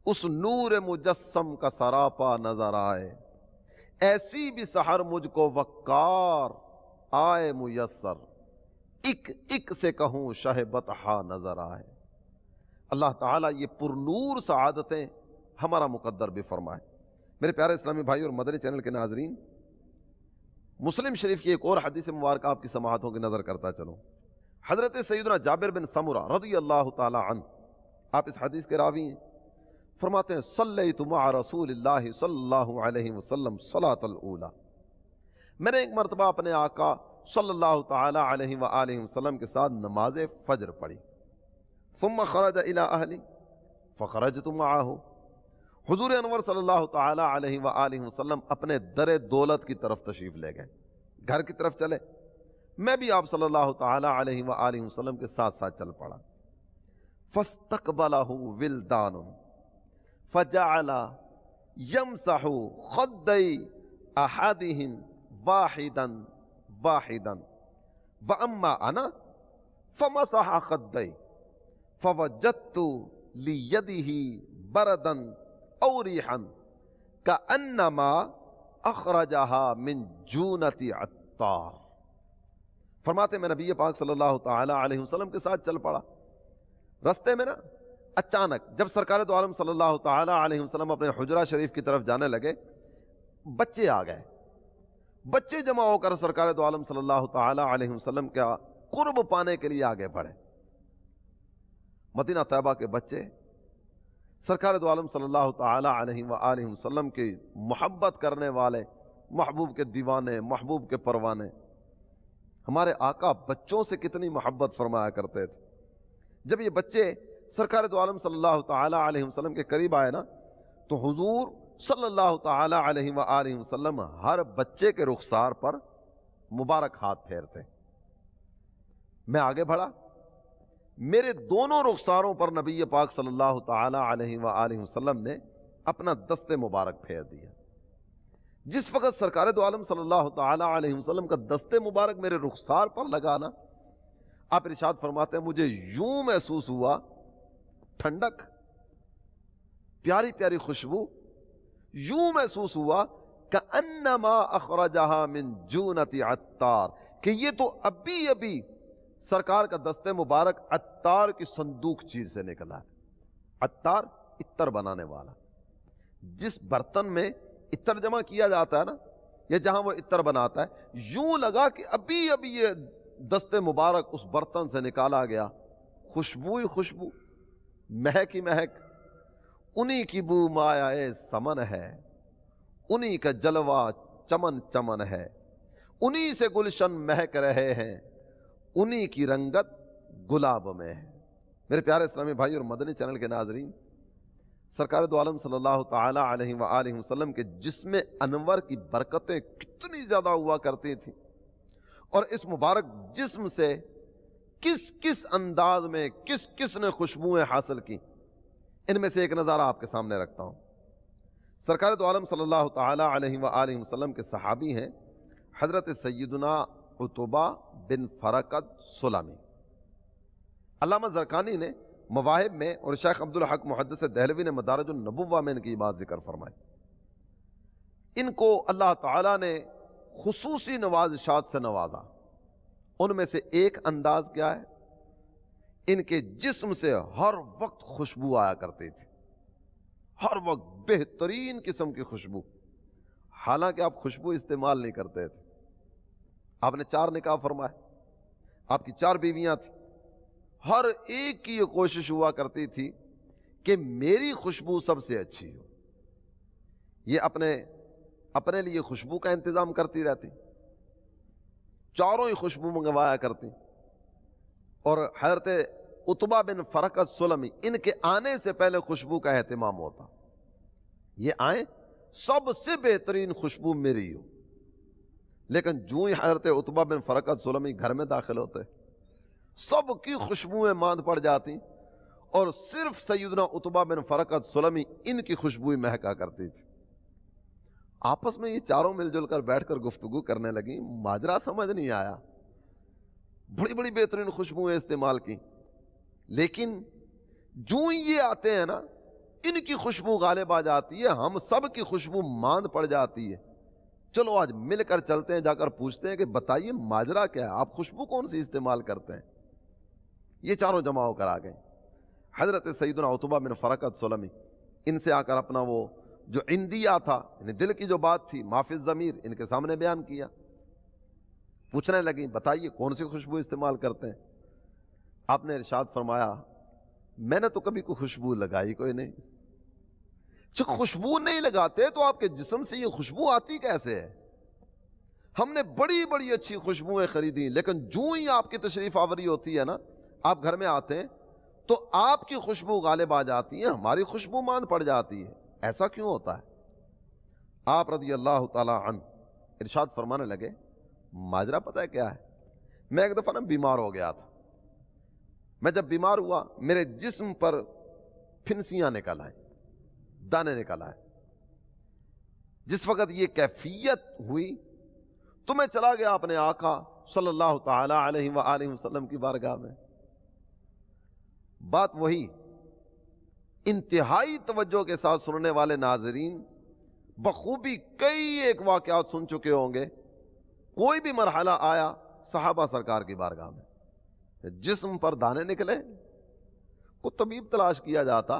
اس نور مجسم کا سراپا نظر آئے، ایسی بھی سحر مجھ کو وقار آئے میسر، ایک ایک سے کہوں شہ بطحا نظر آئے۔ اللہ تعالیٰ یہ پر نور سعادتیں ہمارا مقدر بھی فرمائے۔ میرے پیارے اسلامی بھائی اور مدنی چینل کے ناظرین، مسلم شریف کی ایک اور حدیث مبارکہ آپ کی سماعتوں کی نظر کرتا چلوں۔ حضرت سیدنا جابر بن سمرہ رضی اللہ تعالی عنہ آپ اس حدیث کے راوی ہیں، فرماتے ہیں صلیت مع رسول اللہ صلی اللہ علیہ وسلم صلاۃ الاولی، میں نے ایک مرتبہ اپنے آقا صلی اللہ تعالی علیہ وآلہ وسلم کے ساتھ نماز فجر پڑھی، ثم خرج الى اہلی فخرجت معه، حضور انور صلی اللہ تعالی علیہ وآلہ وسلم اپنے در دولت کی طرف تشریف لے گئے، گھر کی طرف چلے، میں بھی آپ صلی اللہ تعالی علیہ وآلہ وسلم کے ساتھ ساتھ چل پڑا۔ فاستقبلہ ولدان فجعل یمسح خدی احدہم واحدا واحدا واما انا فمسح خدی فوجدت لیدہ بردا او ریحا کانما اخرجہا من جونۃ عطار فرماتے میں نبی پاک صلی اللہ تعالی علیہ وسلم کے ساتھ چل پڑا. رستے میں نا اچانک جب سرکار دو عالم صلی اللہ تعالی علیہ وسلم اپنے حجرہ شریف کی طرف جانے لگے, بچے آ گئے. بچے جمع ہو کر سرکار دو عالم صلی اللہ تعالی علیہ وسلم کا قرب پانے کے لیے آگے بڑھے. مدینہ طیبہ کے بچے سرکار دو عالم صلی اللہ تعالی علیہ وآلہ وسلم کی محبت کرنے والے, محبوب کے دیوانے, محبوب کے پروانے. ہمارے آقا بچوں سے کتنی محبت فرمایا کرتے تھے. جب یہ بچے سرکار دو عالم صلی اللہ تعالی علیہ وسلم کے قریب آئے نا, تو حضور صلی اللہ تعالی علیہ وآلہ وسلم ہر بچے کے رخسار پر مبارک ہاتھ پھیرتے. میں آگے بڑھا, میرے دونوں رخساروں پر نبی پاک صلی اللہ تعالی علیہ وآلہ وسلم نے اپنا دست مبارک پھیر دیا. جس وقت سرکار دو عالم صلی اللہ تعالی علیہ وسلم کا دست مبارک میرے رخسار پر لگانا, آپ ارشاد فرماتے ہیں مجھے یوں محسوس ہوا, ٹھنڈک, پیاری پیاری خوشبو, یوں محسوس ہوا کأنما اخرجہا من جونت عطار, کہ یہ تو ابھی ابھی سرکار کا دست مبارک عطار کی صندوق چیز سے نکلا ہے. عطار عطر بنانے والا, جس برتن میں عطر جمع کیا جاتا ہے نا, یا جہاں وہ عطر بناتا ہے, یوں لگا کہ ابھی ابھی یہ دست مبارک اس برتن سے نکالا گیا. خوشبو ہی خوشبو, مہک ہی مہک, انہی کی بو مایہ سمن ہے, انہی کا جلوہ چمن چمن ہے, انہی سے گلشن مہک رہے ہیں, انہی کی رنگت گلاب میں ہے. میرے پیارے اسلامی بھائی اور مدنی چینل کے ناظرین, سرکار دو عالم صلی اللہ تعالی علیہ وآلہ وسلم کے جسم انور کی برکتیں کتنی زیادہ ہوا کرتی تھیں, اور اس مبارک جسم سے کس کس انداز میں کس کس نے خوشبوئیں حاصل کی, ان میں سے ایک نظارہ آپ کے سامنے رکھتا ہوں. سرکار دو عالم صلی اللہ تعالی علیہ وآلہ وسلم کے صحابی ہیں حضرت سیدنا عتبہ بن فرقد سلمی. علامہ زرقانی نے مواہب میں اور شیخ عبدالحق محدث دہلوی نے مدارج النبوہ میں ان کی بات ذکر فرمائی. ان کو اللہ تعالیٰ نے خصوصی نوازشات سے نوازا. ان میں سے ایک انداز کیا ہے, ان کے جسم سے ہر وقت خوشبو آیا کرتی تھی, ہر وقت بہترین قسم کی خوشبو. حالانکہ آپ خوشبو استعمال نہیں کرتے تھے. آپ نے 4 نکاح فرمائے, آپ کی 4 بیویاں تھیں, ہر ایک کی یہ کوشش ہوا کرتی تھی کہ میری خوشبو سب سے اچھی ہو. یہ اپنے لیے خوشبو کا انتظام کرتی رہتی, چاروں ہی خوشبو منگوایا کرتی. اور حضرت عتبہ بن فرقد سلمی, ان کے آنے سے پہلے خوشبو کا اہتمام ہوتا, یہ آئیں سب سے بہترین خوشبو میری ہو. لیکن جو ہی حضرت عتبہ بن فرقد سلمی گھر میں داخل ہوتے, سب کی خوشبوئیں ماند پڑ جاتی, اور صرف سیدنا عتبہ بن فرقد سلمی ان کی خوشبوئی مہکا کرتی تھی. آپس میں یہ چاروں مل جل کر بیٹھ کر گفتگو کرنے لگی, ماجرا سمجھ نہیں آیا. بڑی بڑی بہترین خوشبوئیں استعمال کی, لیکن جو ہی یہ آتے ہیں نا, ان کی خوشبو غالب آ جاتی ہے, ہم سب کی خوشبو ماند پڑ جاتی ہے. چلو آج مل کر چلتے ہیں, جا کر پوچھتے ہیں کہ بتائیے ماجرا کیا ہے, آپ خوشبو کون سی استعمال کرتے ہیں. یہ چاروں جمع ہو کر آ گئے. حضرت سیدنا عتبہ بن فرقد سلمی ان سے آ کر اپنا وہ جو عندیہ تھا, یعنی دل کی جو بات تھی, ما فی الضمیر, ان کے سامنے بیان کیا. پوچھنے لگی بتائیے کون سی خوشبو استعمال کرتے ہیں. آپ نے ارشاد فرمایا میں نے تو کبھی کوئی خوشبو لگائی کوئی نہیں. جب خوشبو نہیں لگاتے تو آپ کے جسم سے یہ خوشبو آتی کیسے ہے؟ ہم نے بڑی بڑی اچھی خوشبوئیں خریدی, لیکن جو ہی آپ کی تشریف آوری ہوتی ہے نا, آپ گھر میں آتے ہیں تو آپ کی خوشبو غالب آ جاتی ہے, ہماری خوشبو ماند پڑ جاتی ہے. ایسا کیوں ہوتا ہے؟ آپ رضی اللہ تعالی عنہ ارشاد فرمانے لگے ماجرا پتہ ہے کیا ہے, میں ایک دفعہ نا بیمار ہو گیا تھا. میں جب بیمار ہوا میرے جسم پر پھنسیاں نکل آئیں, دانے نکل آئے. جس وقت یہ کیفیت ہوئی تو میں چلا گیا اپنے آقا صلی اللہ تعالی علیہ وآلہ وسلم کی بارگاہ میں. بات وہی, انتہائی توجہ کے ساتھ سننے والے ناظرین بخوبی کئی ایک واقعات سن چکے ہوں گے. کوئی بھی مرحلہ آیا صحابہ سرکار کی بارگاہ میں، جسم پر دانے نکلے، کوئی طبیب تلاش کیا جاتا،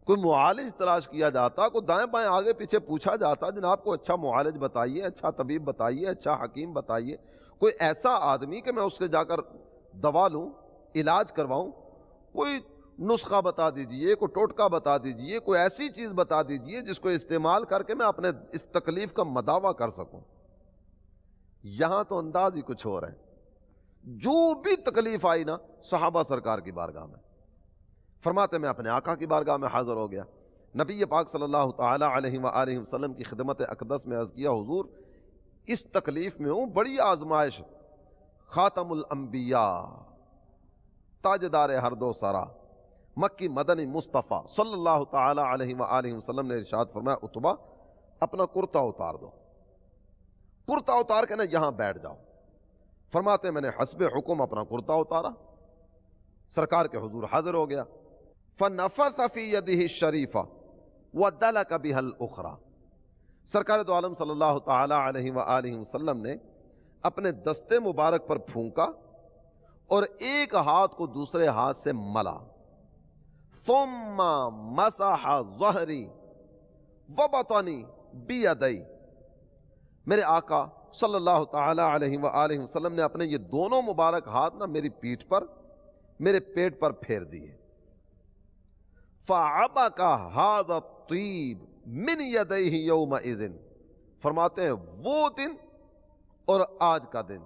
کوئی معالج تلاش کیا جاتا، کوئی دائیں بائیں آگے پیچھے پوچھا جاتا، جناب کو اچھا معالج بتائیے، اچھا طبیب بتائیے، اچھا حکیم بتائیے، کوئی ایسا آدمی کہ میں اس سے جا کر دوا لوں، علاج کرواؤں، کوئی نسخہ بتا دیجئے، کوئی ٹوٹکا بتا دیجئے، کوئی ایسی چیز بتا دیجئے جس کو استعمال کر کے میں اپنے اس تکلیف کا مداوع کر سکوں۔ یہاں تو انداز ہی کچھ اور ہے، جو بھی تکلیف آئی نا صحابہ سرکار کی بارگاہ میں، فرماتے میں اپنے آقا کی بارگاہ میں حاضر ہو گیا، نبی پاک صلی اللہ تعالی علیہ وآلہ وسلم کی خدمت اقدس میں عرض کیا، حضور اس تکلیف میں ہوں، بڑی آزمائش، خاتم الانبیاء، تاجدار ہر دو سرا، مکی مدنی مصطفیٰ صلی اللہ تعالی علیہ وآلہ وسلم نے ارشاد فرمایا، اتبا اپنا کرتا اتار دو، کرتا اتار کے نا یہاں بیٹھ جاؤ۔ فرماتے میں نے حسب حکم اپنا کرتا اتارا، سرکار کے حضور حاضر ہو گیا، فَنَفَثَ فِي يَدِهِ الشَّرِيفَةِ وَدَلَكَ بِهَا الْأُخْرَى، سرکار دو عالم صلی اللہ تعالی علیہ وآلہ وسلم نے اپنے دستے مبارک پر پھونکا اور ایک ہاتھ کو دوسرے ہاتھ سے ملا، ثُمَّ مَسَحَ ظَهْرِي وَبَطَنِي بِيَدَيْ، میرے آقا صلی اللہ تعالی علیہ وآلہ وسلم نے اپنے یہ دونوں مبارک ہاتھ نہ میری پیٹھ پر، میرے پیٹ پر پھیر دیے، فَعَبَكَ هَذَا الطِّيبُ مِنْ يَدَيْهِ يَوْمَئِذٍ، فرماتے ہیں وہ دن اور آج کا دن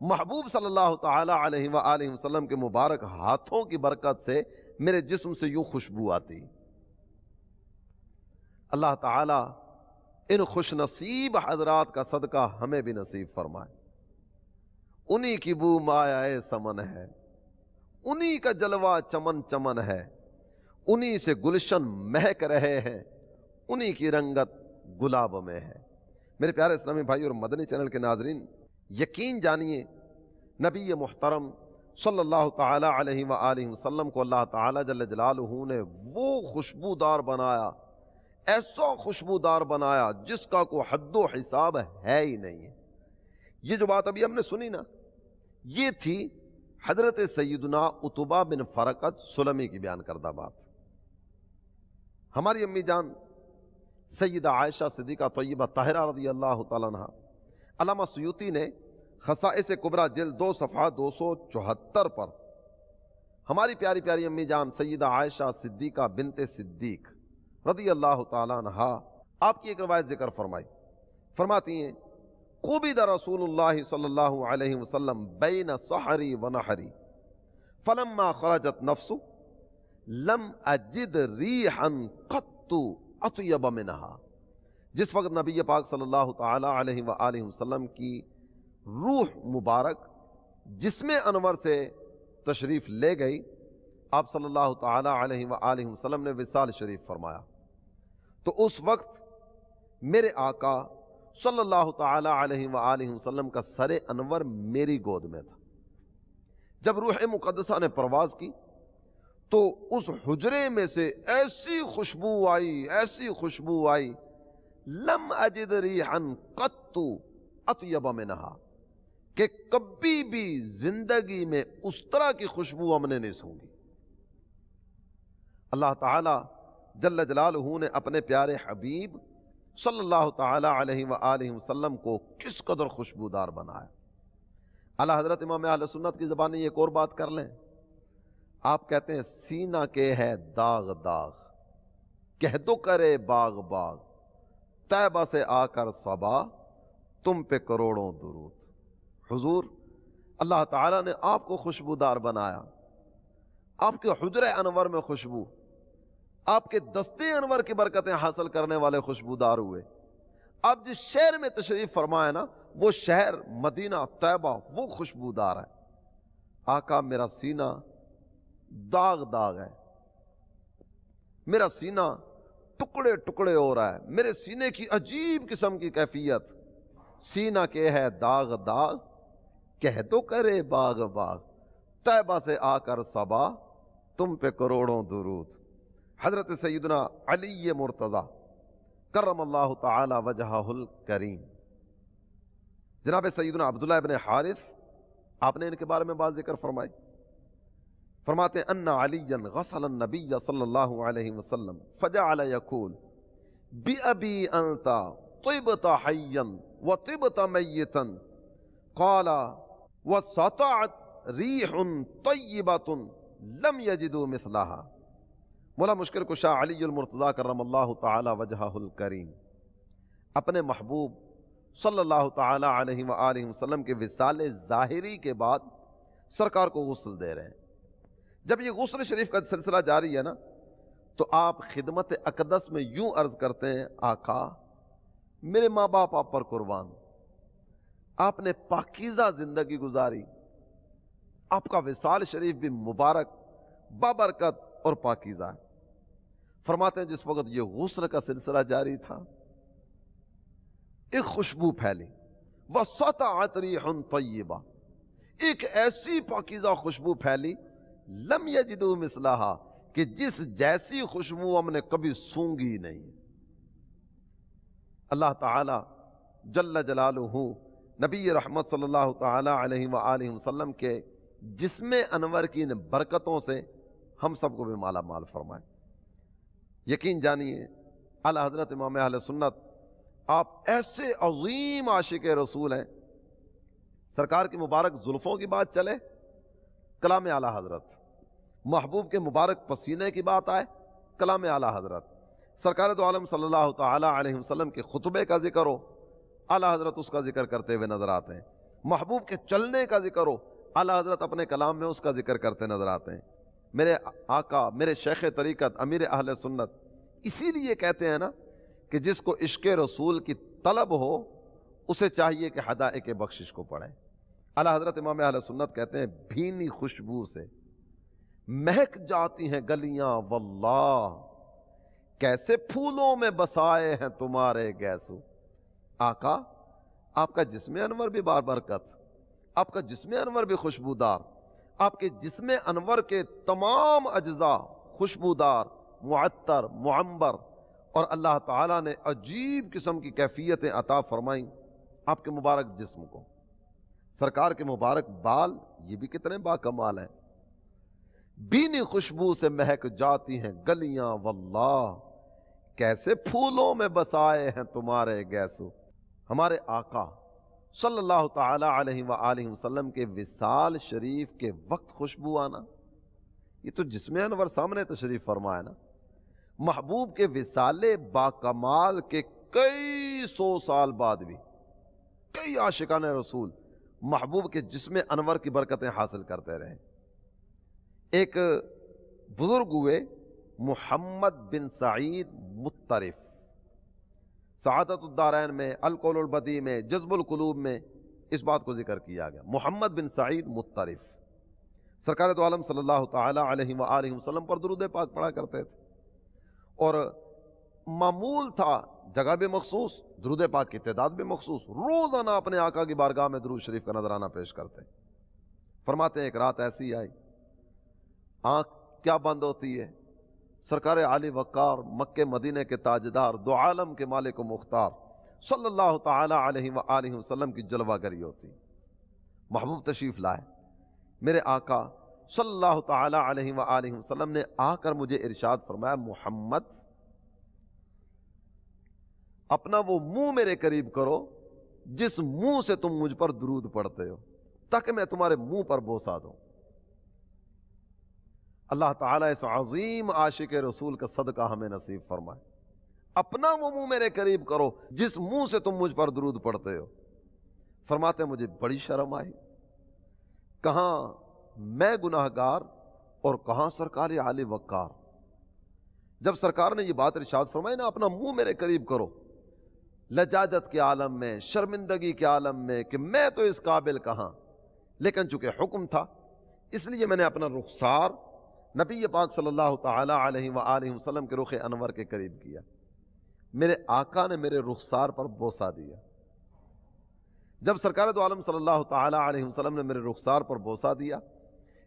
محبوب صلی اللہ تعالی علیہ وآلہ وسلم کے مبارک ہاتھوں کی برکت سے میرے جسم سے یوں خوشبو آتی۔ اللہ تعالی ان خوش نصیب حضرات کا صدقہ ہمیں بھی نصیب فرمائے، انہی کی بو مایہ سمن ہے، انہی کا جلوہ چمن چمن ہے، انہی سے گلشن مہک رہے ہیں، انہی کی رنگت گلاب میں ہے۔ میرے پیارے اسلامی بھائی اور مدنی چینل کے ناظرین، یقین جانیے نبی محترم صلی اللہ تعالی علیہ وآلہ وسلم کو اللہ تعالی جل جلالہ نے وہ خوشبودار بنایا، ایسا خوشبودار بنایا جس کا کوئی حد و حساب ہے ہی نہیں ہے۔ یہ جو بات ابھی ہم نے سنی نا، یہ تھی حضرت سیدنا عتبہ بن فرقد سلمی کی بیان کردہ بات۔ ہماری امی جان سیدہ عائشہ صدیقہ طیبہ طاہرہ رضی اللہ تعالیٰ عنہ، علامہ سیوطی نے خصائص کبریٰ جلد 2 صفحہ 274 پر ہماری پیاری پیاری امی جان سیدہ عائشہ صدیقہ بنت صدیق رضی اللہ تعالیٰ عنہ آپ کی ایک روایت ذکر فرمائی، فرماتی ہیں قبض رسول اللہ صلی اللہ علیہ وسلم بین سحری و نحری فلما خرجت نفس لم اجد ریحا قط اطیب منہا، جس وقت نبی پاک صلی اللہ تعالی علیہ وآلہ وسلم کی روح مبارک جسم انور سے تشریف لے گئی، آپ صلی اللہ تعالی علیہ وآلہ وسلم نے وصال شریف فرمایا، تو اس وقت میرے آقا صلی اللہ تعالی علیہ وآلہ وسلم کا سر انور میری گود میں تھا۔ جب روح مقدسہ نے پرواز کی تو اس حجرے میں سے ایسی خوشبو آئی، ایسی خوشبو آئی، لم اجد ریحا قط اطیب منہا، کہ کبھی بھی زندگی میں اس طرح کی خوشبو ہم نے نہیں سونگی۔ اللہ تعالی جل جلالہ نے اپنے پیارے حبیب صلی اللہ تعالی علیہ وآلہ وسلم کو کس قدر خوشبودار بنایا۔ اعلیٰ حضرت امام اہل سنت کی زبانی ایک اور بات کر لیں، آپ کہتے ہیں سینہ کے ہے داغ داغ، کہہ دو کرے باغ باغ، طیبہ سے آ کر صبا تم پہ کروڑوں درود۔ حضور اللہ تعالیٰ نے آپ کو خوشبودار بنایا، آپ کے حجر انور میں خوشبو، آپ کے دستے انور کی برکتیں حاصل کرنے والے خوشبودار ہوئے۔ آپ جس شہر میں تشریف فرمائے نا، وہ شہر مدینہ طیبہ وہ خوشبودار ہے۔ آقا میرا سینہ داغ داغ ہے، میرا سینہ ٹکڑے ٹکڑے ہو رہا ہے، میرے سینے کی عجیب قسم کی کیفیت، سینہ کے ہے داغ داغ، کہہ دو کرے باغ باغ، طیبہ سے آ کر صبا تم پہ کروڑوں درود۔ حضرت سیدنا علی مرتضی کرم اللہ تعالی وجہہ الکریم جناب سیدنا عبداللہ ابن حارث، آپ نے ان کے بارے میں بات ذکر فرمائی، فرماتے ہیں ان علیًا غسل النبی صلی اللہ علیہ وسلم فجعل یقول بأبی انت طبت حیا وطبت میتا قال وسطعت ریح طیبۃ لم یجدوا مثلها۔ مولا مشکل کشا علی المرتضیٰ کرم اللہ تعالی وجہہ الکریم اپنے محبوب صلی اللہ تعالی علیہ وآلہ وسلم کے وصال ظاہری کے بعد سرکار کو غسل دے رہے ہیں۔ جب یہ غسل شریف کا سلسلہ جاری ہے نا، تو آپ خدمت اقدس میں یوں عرض کرتے ہیں، آقا میرے ماں باپ آپ پر قربان، آپ نے پاکیزہ زندگی گزاری، آپ کا وصال شریف بھی مبارک بابرکت اور پاکیزہ ہے۔ فرماتے ہیں جس وقت یہ غسل کا سلسلہ جاری تھا، ایک خوشبو پھیلی، وَسَطَعَتْ رِيحٌ طَيِّبَةٌ، ایک ایسی پاکیزہ خوشبو پھیلی، لم یجدوا مثلها، کہ جس جیسی خوشبو ہم نے کبھی سونگی نہیں۔ اللہ تعالی جل جلالہ نبی رحمت صلی اللہ تعالی علیہ وآلہ وسلم کے جسم انور کی ان برکتوں سے ہم سب کو بھی مالا مال فرمائے۔ یقین جانیے اعلیٰ حضرت امام اہل سنت آپ ایسے عظیم عاشق رسول ہیں، سرکار کی مبارک زلفوں کی بات چلے، کلام اعلیٰ حضرت، محبوب کے مبارک پسینے کی بات آئے، کلام اعلیٰ حضرت، سرکار دو عالم صلی اللہ تعالی علیہ وسلم کے خطبے کا ذکر ہو، اعلیٰ حضرت اس کا ذکر کرتے ہوئے نظر آتے ہیں، محبوب کے چلنے کا ذکر ہو، اعلیٰ حضرت اپنے کلام میں اس کا ذکر کرتے نظر آتے ہیں۔ میرے آقا، میرے شیخ طریقت، امیر اہل سنت اسی لیے کہتے ہیں نا کہ جس کو عشق رسول کی طلب ہو اسے چاہیے کہ حدائق بخشش کو پڑھے۔ اعلیٰ حضرت امام اہل سنت کہتے ہیں بھینی خوشبو سے مہک جاتی ہیں گلیاں، واللہ کیسے پھولوں میں بسائے ہیں تمہارے گیسو۔ آقا آپ کا جسم انور بھی بابرکت، آپ کا جسم انور بھی خوشبودار، آپ کے جسم انور کے تمام اجزاء خوشبودار، معطر، معمبر، اور اللہ تعالیٰ نے عجیب قسم کی کیفیتیں عطا فرمائیں آپ کے مبارک جسم کو۔ سرکار کے مبارک بال یہ بھی کتنے باکمال ہیں، بینی خوشبو سے مہک جاتی ہیں گلیاں، واللہ کیسے پھولوں میں بسائے ہیں تمہارے گیسو۔ ہمارے آقا صلی اللہ تعالی علیہ وآلہ وسلم کے وصال شریف کے وقت خوشبو آنا، یہ تو جسم انور سامنے تشریف فرمایا نا۔ محبوب کے وصال باکمال کے کئی سو سال بعد بھی کئی عاشقان رسول محبوب کے جسم انور کی برکتیں حاصل کرتے رہے۔ ایک بزرگ ہوئے محمد بن سعید مطرف، سعادت الدارین میں، القول البدیع میں، جذب القلوب میں اس بات کو ذکر کیا گیا۔ محمد بن سعید مطرف سرکار دو عالم صلی اللہ تعالی علیہ وآلہ وسلم پر درود پاک پڑھا کرتے تھے، اور معمول تھا جگہ بھی مخصوص، درود پاک کی تعداد بھی مخصوص، روزانہ اپنے آقا کی بارگاہ میں درود شریف کا نذرانہ پیش کرتے۔ فرماتے ہیں ایک رات ایسی آئی، آنکھ کیا بند ہوتی ہے، سرکار عالی وقار مکہ مدینے کے تاجدار دو عالم کے مالک و مختار صلی اللہ تعالی علیہ وآلہ وسلم کی جلوہ گری ہوتی۔ محبوب تشریف لائے، میرے آقا صلی اللہ تعالی علیہ وآلہ وسلم نے آ کر مجھے ارشاد فرمایا، محمد اپنا وہ منہ میرے قریب کرو جس منہ سے تم مجھ پر درود پڑھتے ہو، تاکہ میں تمہارے منہ پر بوسہ دوں۔ اللہ تعالیٰ اس عظیم عاشق رسول کا صدقہ ہمیں نصیب فرمائے۔ اپنا وہ منہ میرے قریب کرو جس منہ سے تم مجھ پر درود پڑھتے ہو۔ فرماتے ہیں مجھے بڑی شرم آئی، کہاں میں گناہگار اور کہاں سرکار عالی وقار۔ جب سرکار نے یہ بات ارشاد فرمائی نا اپنا منہ میرے قریب کرو، لجاجت کے عالم میں، شرمندگی کے عالم میں کہ میں تو اس قابل کہاں، لیکن چونکہ حکم تھا اس لیے میں نے اپنا رخسار نبی پاک صلی اللہ تعالی علیہ وآلہ وسلم کے رخ انور کے قریب کیا۔ میرے آقا نے میرے رخسار پر بوسہ دیا۔ جب سرکار دو عالم صلی اللہ تعالی علیہ وسلم نے میرے رخسار پر بوسہ دیا،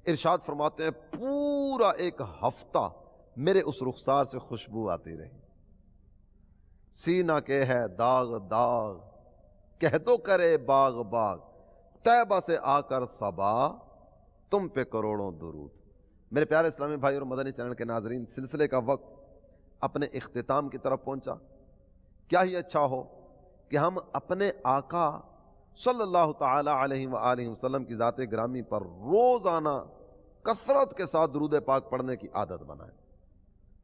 ارشاد فرماتے ہیں پورا ایک ہفتہ میرے اس رخسار سے خوشبو آتی رہی۔ سینہ کے ہے داغ داغ کہہ دو کرے باغ باغ طیبہ سے آ کر صبا تم پہ کروڑوں درود۔ میرے پیارے اسلامی بھائی اور مدنی چینل کے ناظرین، سلسلے کا وقت اپنے اختتام کی طرف پہنچا۔ کیا ہی اچھا ہو کہ ہم اپنے آقا صلی اللہ تعالی علیہ وآلہ وسلم کی ذات گرامی پر روزانہ کثرت کے ساتھ درود پاک پڑھنے کی عادت بنائیں۔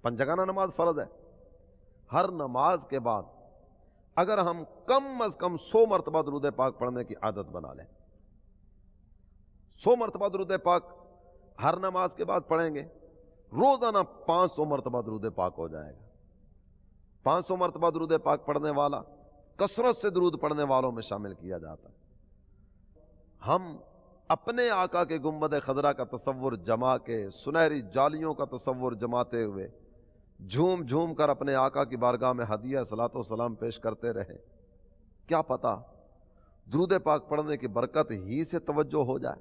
پنجگانہ نماز فرض ہے، ہر نماز کے بعد اگر ہم کم از کم 100 مرتبہ درود پاک پڑھنے کی عادت بنا لیں، 100 مرتبہ درود پاک ہر نماز کے بعد پڑھیں گے، روزانہ 500 مرتبہ درود پاک ہو جائے گا۔ 500 مرتبہ درود پاک پڑھنے والا کثرت سے درود پڑھنے والوں میں شامل کیا جاتا ہے۔ ہم اپنے آقا کے گنبد خضرا کا تصور جما کے، سنہری جالیوں کا تصور جماتے ہوئے جھوم جھوم کر اپنے آقا کی بارگاہ میں ہدیہ صلاۃ و سلام پیش کرتے رہے۔ کیا پتہ درود پاک پڑھنے کی برکت ہی سے توجہ ہو جائے،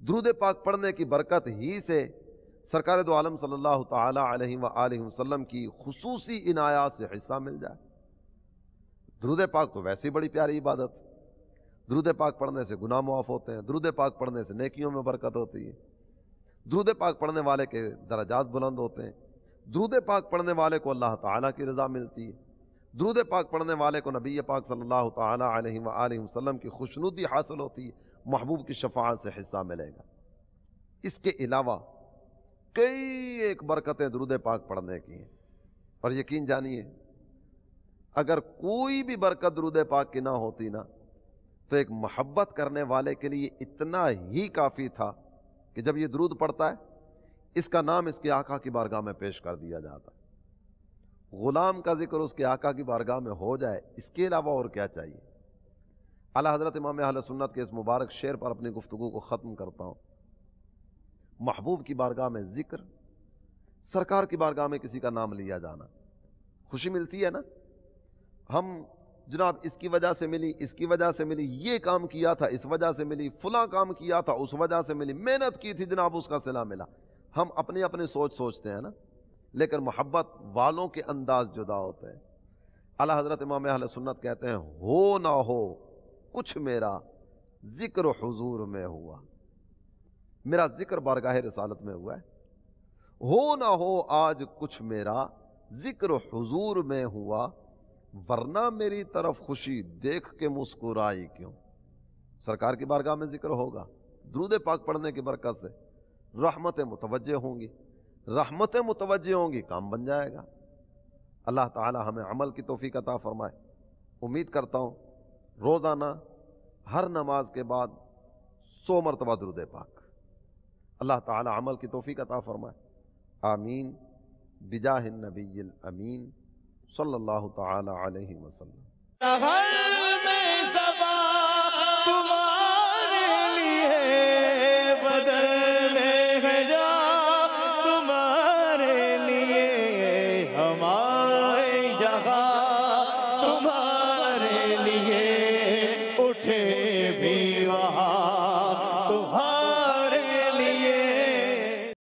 درود پاک پڑھنے کی برکت ہی سے سرکار دو عالم صلی اللہ تعالی علیہ وآلہ وسلم کی خصوصی عنایات سے حصہ مل جائے۔ درود پاک تو ویسے ہی بڑی پیاری عبادت، درود پاک پڑھنے سے گناہ معاف ہوتے ہیں، درود پاک پڑھنے سے نیکیوں میں برکت ہوتی ہے، درود پاک پڑھنے والے کے درجات بلند ہوتے ہیں، درود پاک پڑھنے والے کو اللہ تعالیٰ کی رضا ملتی ہے، درود پاک پڑھنے والے کو نبی پاک صلی اللہ تعالی علیہ وآلہ وسلم کی خوشنودی حاصل ہوتی ہے، محبوب کی شفاعت سے حصہ ملے گا۔ اس کے علاوہ کئی ایک برکتیں درود پاک پڑھنے کی ہیں، اور یقین جانیے اگر کوئی بھی برکت درود پاک کی نہ ہوتی نا تو ایک محبت کرنے والے کے لیے اتنا ہی کافی تھا کہ جب یہ درود پڑھتا ہے اس کا نام اس کے آقا کی بارگاہ میں پیش کر دیا جاتا ہے۔ غلام کا ذکر اس کے آقا کی بارگاہ میں ہو جائے، اس کے علاوہ اور کیا چاہیے؟ اعلیٰ حضرت امام اہل سنت کے اس مبارک شعر پر اپنی گفتگو کو ختم کرتا ہوں۔ محبوب کی بارگاہ میں ذکر، سرکار کی بارگاہ میں کسی کا نام لیا جانا، خوشی ملتی ہے نا؟ ہم جناب اس کی وجہ سے ملی، اس کی وجہ سے ملی، یہ کام کیا تھا اس وجہ سے ملی، فلاں کام کیا تھا اس وجہ سے ملی، محنت کی تھی جناب اس کا صلہ ملا۔ ہم اپنی اپنی سوچتے ہیں نا، لیکن محبت والوں کے انداز جدا ہوتے ہیں۔ اعلیٰ حضرت امام اہل سنت کہتے ہیں ہو نہ ہو کچھ میرا ذکر حضور میں ہوا، میرا ذکر بارگاہ رسالت میں ہوا ہے، ہو نہ ہو آج کچھ میرا ذکر حضور میں ہوا، ورنہ میری طرف خوشی دیکھ کے مسکرائی کیوں۔ سرکار کی بارگاہ میں ذکر ہوگا، درود پاک پڑھنے کی برکت سے رحمتیں متوجہ ہوں گی، رحمتیں متوجہ ہوں گی، کام بن جائے گا۔ اللہ تعالی ہمیں عمل کی توفیق عطا فرمائے۔ امید کرتا ہوں روزانہ ہر نماز کے بعد 100 مرتبہ درود پاک، اللہ تعالی عمل کی توفیق عطا فرمائے، آمین بجاہ النبی الامین صلی اللہ تعالی علیہ وسلم۔ گھر میں